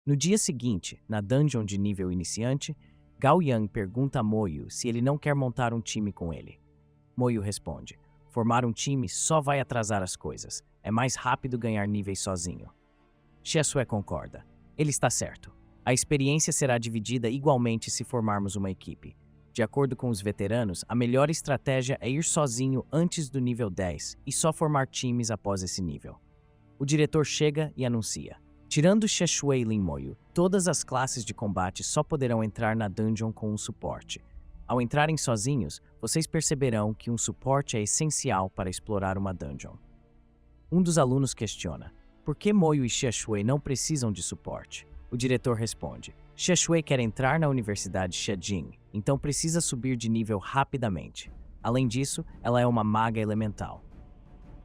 No dia seguinte, na dungeon de nível iniciante, Gao Yang pergunta a Moyu se ele não quer montar um time com ele. Moyu responde: formar um time só vai atrasar as coisas. É mais rápido ganhar níveis sozinho. Xiaoxue concorda. Ele está certo. A experiência será dividida igualmente se formarmos uma equipe. De acordo com os veteranos, a melhor estratégia é ir sozinho antes do nível 10 e só formar times após esse nível. O diretor chega e anuncia: tirando Xiaoxue e Lin Moyu, todas as classes de combate só poderão entrar na dungeon com um suporte. Ao entrarem sozinhos, vocês perceberão que um suporte é essencial para explorar uma dungeon. Um dos alunos questiona: por que Moyu e Xiaoxue não precisam de suporte? O diretor responde: Xiaoxue quer entrar na Universidade Xiajing, então precisa subir de nível rapidamente. Além disso, ela é uma maga elemental.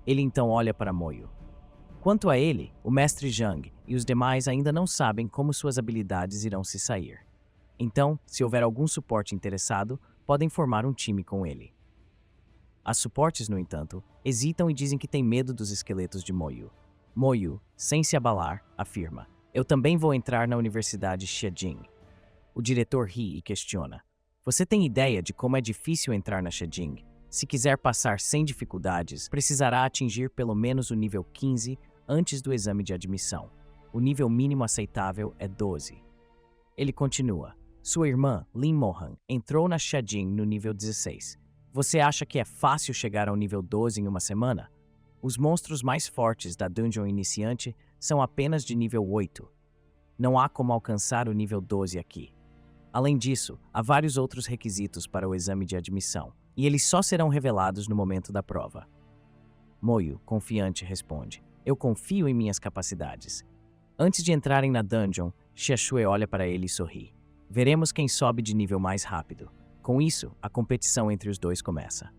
Ele então olha para Moyu. Quanto a ele, o mestre Zhang e os demais ainda não sabem como suas habilidades irão se sair. Então, se houver algum suporte interessado, podem formar um time com ele. As suportes, no entanto, hesitam e dizem que têm medo dos esqueletos de Moyu. Moyu, sem se abalar, afirma: eu também vou entrar na Universidade Xiajing. O diretor ri e questiona: você tem ideia de como é difícil entrar na Xiajing? Se quiser passar sem dificuldades, precisará atingir pelo menos o nível 15 antes do exame de admissão. O nível mínimo aceitável é 12. Ele continua: sua irmã, Lin Mohan, entrou na Xiajing no nível 16. Você acha que é fácil chegar ao nível 12 em uma semana? Os monstros mais fortes da dungeon iniciante são apenas de nível 8. Não há como alcançar o nível 12 aqui. Além disso, há vários outros requisitos para o exame de admissão, e eles só serão revelados no momento da prova. Moyu, confiante, responde: eu confio em minhas capacidades. Antes de entrarem na dungeon, Xiaoxue olha para ele e sorri. Veremos quem sobe de nível mais rápido. Com isso, a competição entre os dois começa.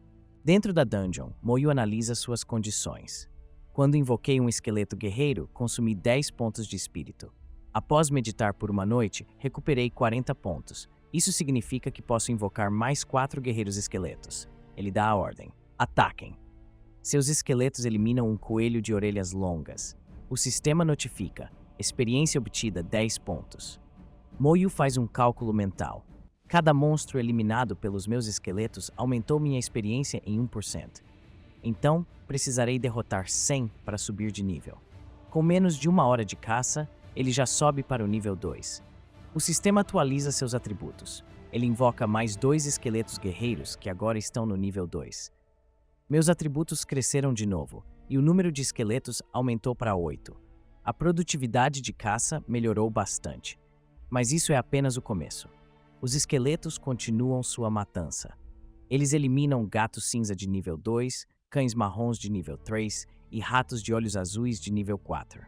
Dentro da dungeon, Moyu analisa suas condições. Quando invoquei um esqueleto guerreiro, consumi 10 pontos de espírito. Após meditar por uma noite, recuperei 40 pontos. Isso significa que posso invocar mais 4 guerreiros esqueletos. Ele dá a ordem: ataquem. Seus esqueletos eliminam um coelho de orelhas longas. O sistema notifica: experiência obtida 10 pontos. Moyu faz um cálculo mental. Cada monstro eliminado pelos meus esqueletos aumentou minha experiência em 1%. Então, precisarei derrotar 100 para subir de nível. Com menos de 1 hora de caça, ele já sobe para o nível 2. O sistema atualiza seus atributos. Ele invoca mais 2 esqueletos guerreiros que agora estão no nível 2. Meus atributos cresceram de novo, e o número de esqueletos aumentou para 8. A produtividade de caça melhorou bastante. Mas isso é apenas o começo. Os esqueletos continuam sua matança. Eles eliminam gatos cinza de nível 2, cães marrons de nível 3 e ratos de olhos azuis de nível 4.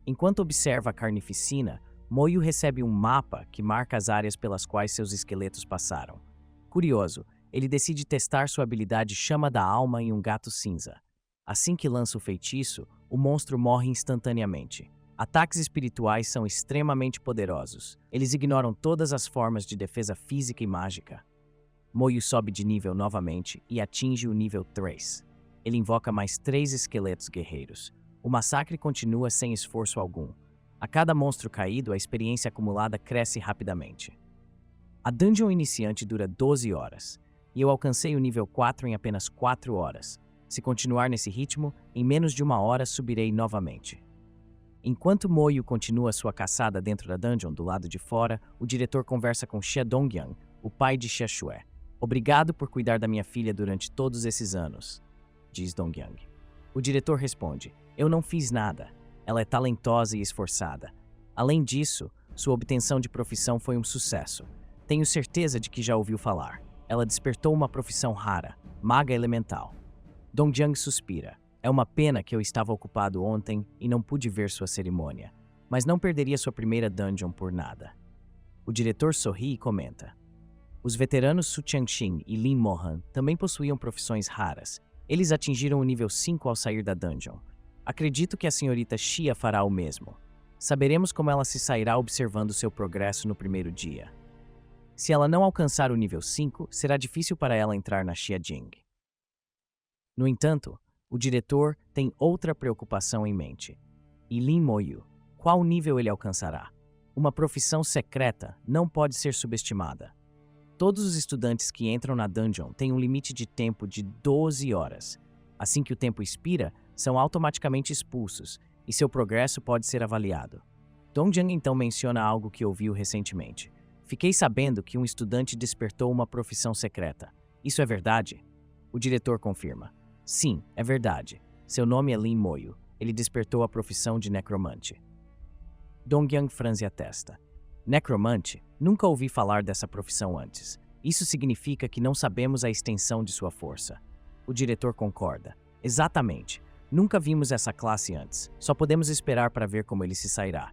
Enquanto observa a carnificina, Moyu recebe um mapa que marca as áreas pelas quais seus esqueletos passaram. Curioso, ele decide testar sua habilidade Chama da Alma em um gato cinza. Assim que lança o feitiço, o monstro morre instantaneamente. Ataques espirituais são extremamente poderosos. Eles ignoram todas as formas de defesa física e mágica. Moyu sobe de nível novamente e atinge o nível 3. Ele invoca mais 3 esqueletos guerreiros. O massacre continua sem esforço algum. A cada monstro caído, a experiência acumulada cresce rapidamente. A dungeon iniciante dura 12 horas, e eu alcancei o nível 4 em apenas 4 horas. Se continuar nesse ritmo, em menos de 1 hora subirei novamente. Enquanto Moyu continua sua caçada dentro da dungeon do lado de fora, o diretor conversa com Xie Dongyang, o pai de Xiaoxue. Obrigado por cuidar da minha filha durante todos esses anos, diz Dongyang. O diretor responde: eu não fiz nada. Ela é talentosa e esforçada. Além disso, sua obtenção de profissão foi um sucesso. Tenho certeza de que já ouviu falar. Ela despertou uma profissão rara, maga elemental. Dongyang suspira. É uma pena que eu estava ocupado ontem e não pude ver sua cerimônia, mas não perderia sua primeira dungeon por nada. O diretor sorri e comenta: os veteranos Su Changxing e Lin Mohan também possuíam profissões raras. Eles atingiram o nível 5 ao sair da dungeon. Acredito que a senhorita Xia fará o mesmo. Saberemos como ela se sairá observando seu progresso no primeiro dia. Se ela não alcançar o nível 5, será difícil para ela entrar na Xiajing. No entanto, o diretor tem outra preocupação em mente. E Lin Moyu, qual nível ele alcançará? Uma profissão secreta não pode ser subestimada. Todos os estudantes que entram na dungeon têm um limite de tempo de 12 horas. Assim que o tempo expira, são automaticamente expulsos e seu progresso pode ser avaliado. Dongjiang então menciona algo que ouviu recentemente. Fiquei sabendo que um estudante despertou uma profissão secreta. Isso é verdade? O diretor confirma. Sim, é verdade. Seu nome é Lin Moyu. Ele despertou a profissão de necromante. Dongjiang franze a testa. Necromante? Nunca ouvi falar dessa profissão antes. Isso significa que não sabemos a extensão de sua força. O diretor concorda. Exatamente. Nunca vimos essa classe antes. Só podemos esperar para ver como ele se sairá.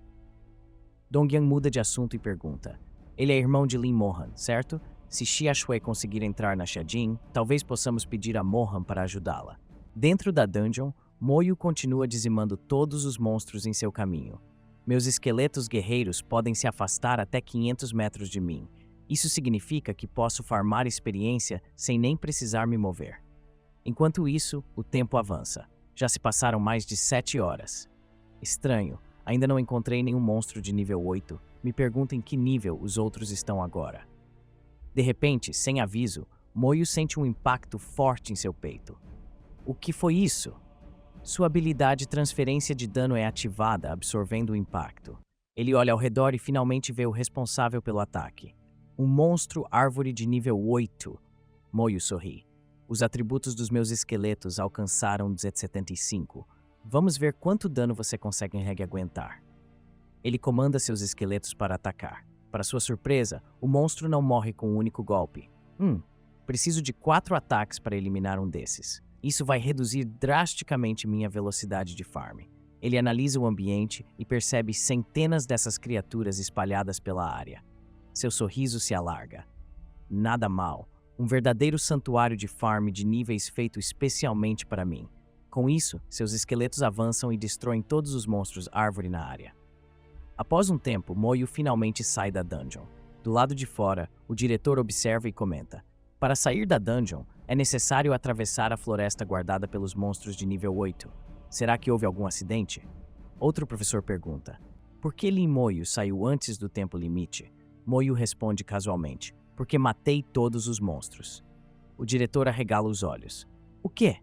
Dongjiang muda de assunto e pergunta. Ele é irmão de Lin Mohan, certo? Se Xia Shui conseguir entrar na Xiajin, talvez possamos pedir a Mohan para ajudá-la. Dentro da dungeon, Moyu continua dizimando todos os monstros em seu caminho. Meus esqueletos guerreiros podem se afastar até 500 metros de mim. Isso significa que posso farmar experiência sem nem precisar me mover. Enquanto isso, o tempo avança. Já se passaram mais de 7 horas. Estranho, ainda não encontrei nenhum monstro de nível 8. Me pergunto em que nível os outros estão agora. De repente, sem aviso, Moyu sente um impacto forte em seu peito. O que foi isso? Sua habilidade transferência de dano é ativada, absorvendo o impacto. Ele olha ao redor e finalmente vê o responsável pelo ataque. Um monstro árvore de nível 8. Moyu sorri. Os atributos dos meus esqueletos alcançaram 75. Vamos ver quanto dano você consegue aguentar. Ele comanda seus esqueletos para atacar. Para sua surpresa, o monstro não morre com um único golpe. Preciso de 4 ataques para eliminar um desses. Isso vai reduzir drasticamente minha velocidade de farm. Ele analisa o ambiente e percebe centenas dessas criaturas espalhadas pela área. Seu sorriso se alarga. Nada mal. Um verdadeiro santuário de farm de níveis feito especialmente para mim. Com isso, seus esqueletos avançam e destroem todos os monstros árvore na área. Após um tempo, Moyu finalmente sai da dungeon. Do lado de fora, o diretor observa e comenta. Para sair da dungeon, é necessário atravessar a floresta guardada pelos monstros de nível 8. Será que houve algum acidente? Outro professor pergunta. Por que Lin Moyu saiu antes do tempo limite? Moyu responde casualmente. Porque matei todos os monstros. O diretor arregala os olhos. O quê?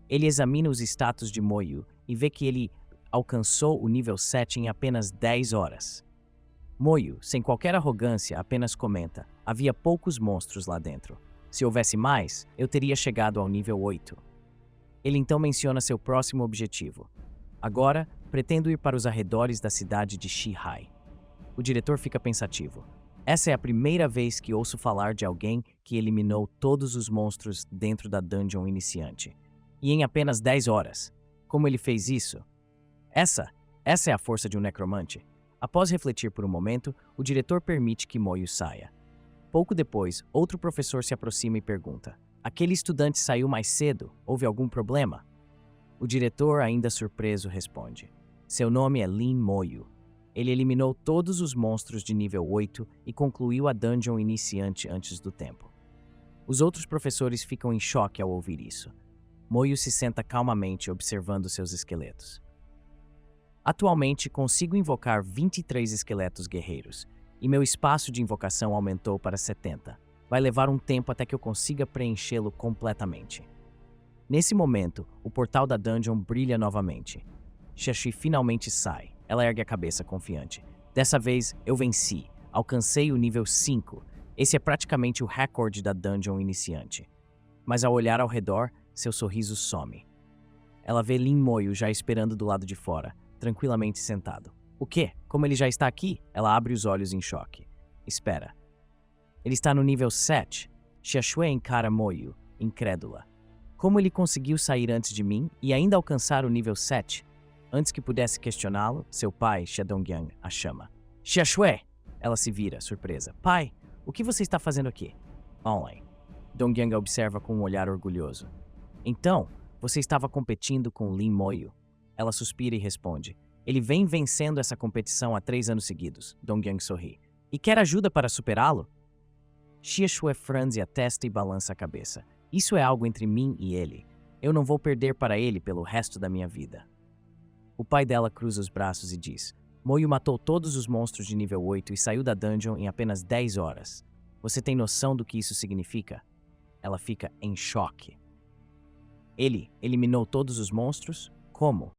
Ele examina os status de Moyu e vê que ele alcançou o nível 7 em apenas 10 horas. Moyu, sem qualquer arrogância, apenas comenta. Havia poucos monstros lá dentro. Se houvesse mais, eu teria chegado ao nível 8. Ele então menciona seu próximo objetivo. Agora, pretendo ir para os arredores da cidade de Shihai. O diretor fica pensativo. Essa é a primeira vez que ouço falar de alguém que eliminou todos os monstros dentro da dungeon iniciante. E em apenas 10 horas. Como ele fez isso? Essa é a força de um necromante. Após refletir por um momento, o diretor permite que Moyu saia. Pouco depois, outro professor se aproxima e pergunta. Aquele estudante saiu mais cedo? Houve algum problema? O diretor, ainda surpreso, responde. Seu nome é Lin Moyu. Ele eliminou todos os monstros de nível 8 e concluiu a dungeon iniciante antes do tempo. Os outros professores ficam em choque ao ouvir isso. Moyu se senta calmamente observando seus esqueletos. Atualmente, consigo invocar 23 esqueletos guerreiros, e meu espaço de invocação aumentou para 70. Vai levar um tempo até que eu consiga preenchê-lo completamente. Nesse momento, o portal da dungeon brilha novamente. Xiaxi finalmente sai. Ela ergue a cabeça confiante. Dessa vez, eu venci. Alcancei o nível 5. Esse é praticamente o recorde da dungeon iniciante. Mas ao olhar ao redor, seu sorriso some. Ela vê Lin Moyu já esperando do lado de fora, tranquilamente sentado. O quê? Como ele já está aqui? Ela abre os olhos em choque. Espera. Ele está no nível 7. Xia Shui encara Moyu, incrédula. Como ele conseguiu sair antes de mim e ainda alcançar o nível 7? Antes que pudesse questioná-lo, seu pai, Xia Dongjiang, a chama. Xia Shui! Ela se vira, surpresa. Pai, o que você está fazendo aqui? Online. Dongjiang a observa com um olhar orgulhoso. Então, você estava competindo com Lin Moyu? Ela suspira e responde. Ele vem vencendo essa competição há 3 anos seguidos. Dongjiang sorri. E quer ajuda para superá-lo? Xia Shui franze a testa e balança a cabeça. Isso é algo entre mim e ele. Eu não vou perder para ele pelo resto da minha vida. O pai dela cruza os braços e diz. Moyo matou todos os monstros de nível 8 e saiu da dungeon em apenas 10 horas. Você tem noção do que isso significa? Ela fica em choque. Ele eliminou todos os monstros? Como?